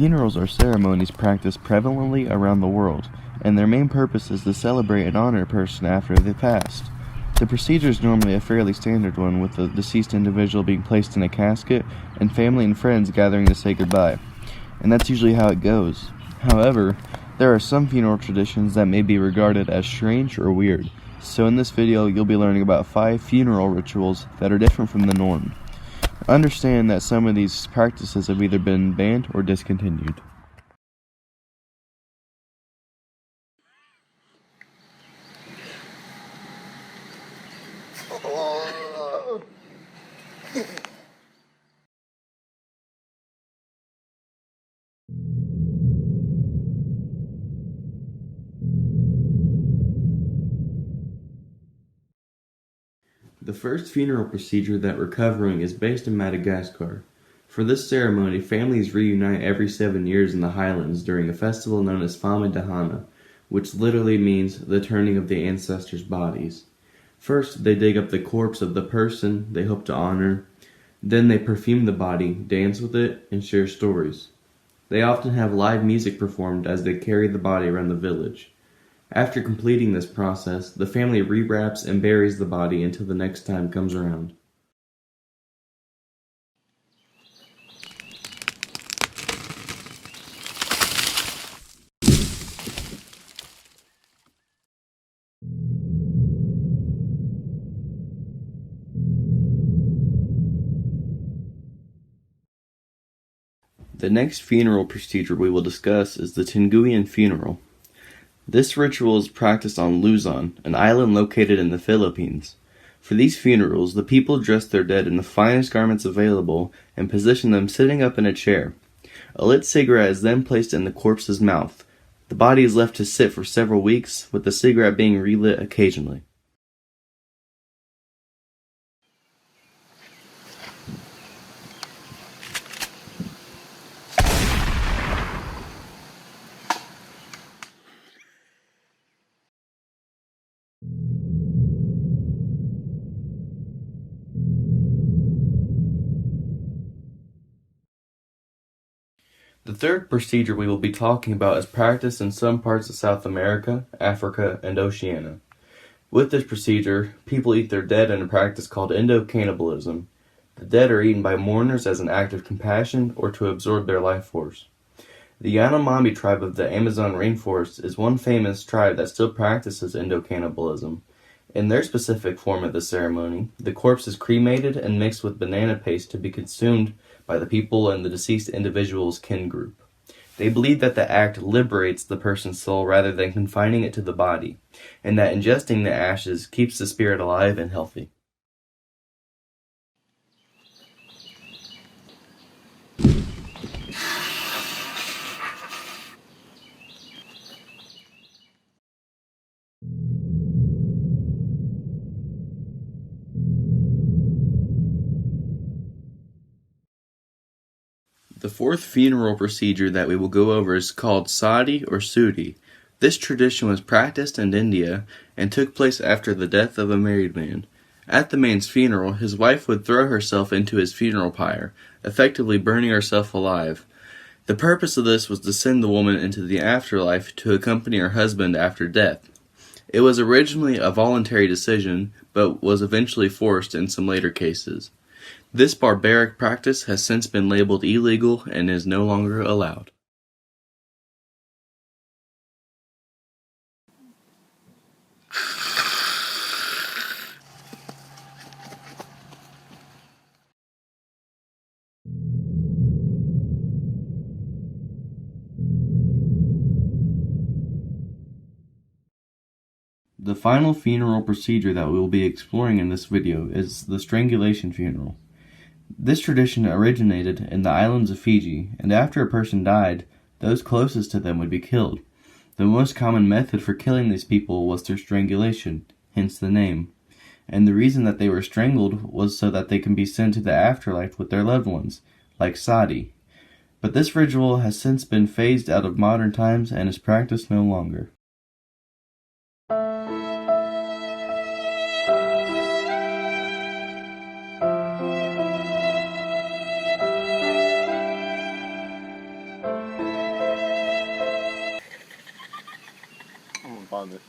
Funerals are ceremonies practiced prevalently around the world, and their main purpose is to celebrate and honor a person after they passed. The procedure is normally a fairly standard one, with the deceased individual being placed in a casket and family and friends gathering to say goodbye. And that's usually how it goes. However, there are some funeral traditions that may be regarded as strange or weird. So in this video, you'll be learning about 5 funeral rituals that are different from the norm. Understand that some of these practices have either been banned or discontinued. The first funeral procedure that we're covering is based in Madagascar. For this ceremony, families reunite every 7 years in the highlands during a festival known as Fama Dahana, which literally means the turning of the ancestors' bodies. First, they dig up the corpse of the person they hope to honor. Then they perfume the body, dance with it, and share stories. They often have live music performed as they carry the body around the village. After completing this process, the family rewraps and buries the body until the next time comes around. The next funeral procedure we will discuss is the Tinguian funeral. This ritual is practiced on Luzon, an island located in the Philippines. For these funerals, the people dress their dead in the finest garments available and position them sitting up in a chair. A lit cigarette is then placed in the corpse's mouth. The body is left to sit for several weeks, with the cigarette being relit occasionally. The third procedure we will be talking about is practiced in some parts of South America, Africa, and Oceania. With this procedure, people eat their dead in a practice called endo-cannibalism. The dead are eaten by mourners as an act of compassion or to absorb their life force. The Yanomami tribe of the Amazon rainforest is one famous tribe that still practices endo-cannibalism. In their specific form of the ceremony, the corpse is cremated and mixed with banana paste to be consumed by the people in the deceased individual's kin group. They believe that the act liberates the person's soul rather than confining it to the body, and that ingesting the ashes keeps the spirit alive and healthy. The fourth funeral procedure that we will go over is called sati or sudi. This tradition was practiced in India and took place after the death of a married man. At the man's funeral, his wife would throw herself into his funeral pyre, effectively burning herself alive. The purpose of this was to send the woman into the afterlife to accompany her husband after death. It was originally a voluntary decision, but was eventually forced in some later cases. This barbaric practice has since been labeled illegal and is no longer allowed. The final funeral procedure that we will be exploring in this video is the strangulation funeral. This tradition originated in the islands of Fiji, and after a person died, those closest to them would be killed. The most common method for killing these people was through strangulation, hence the name. And the reason that they were strangled was so that they can be sent to the afterlife with their loved ones, like sati. But this ritual has since been phased out of modern times and is practiced no longer. I'm gonna vomit.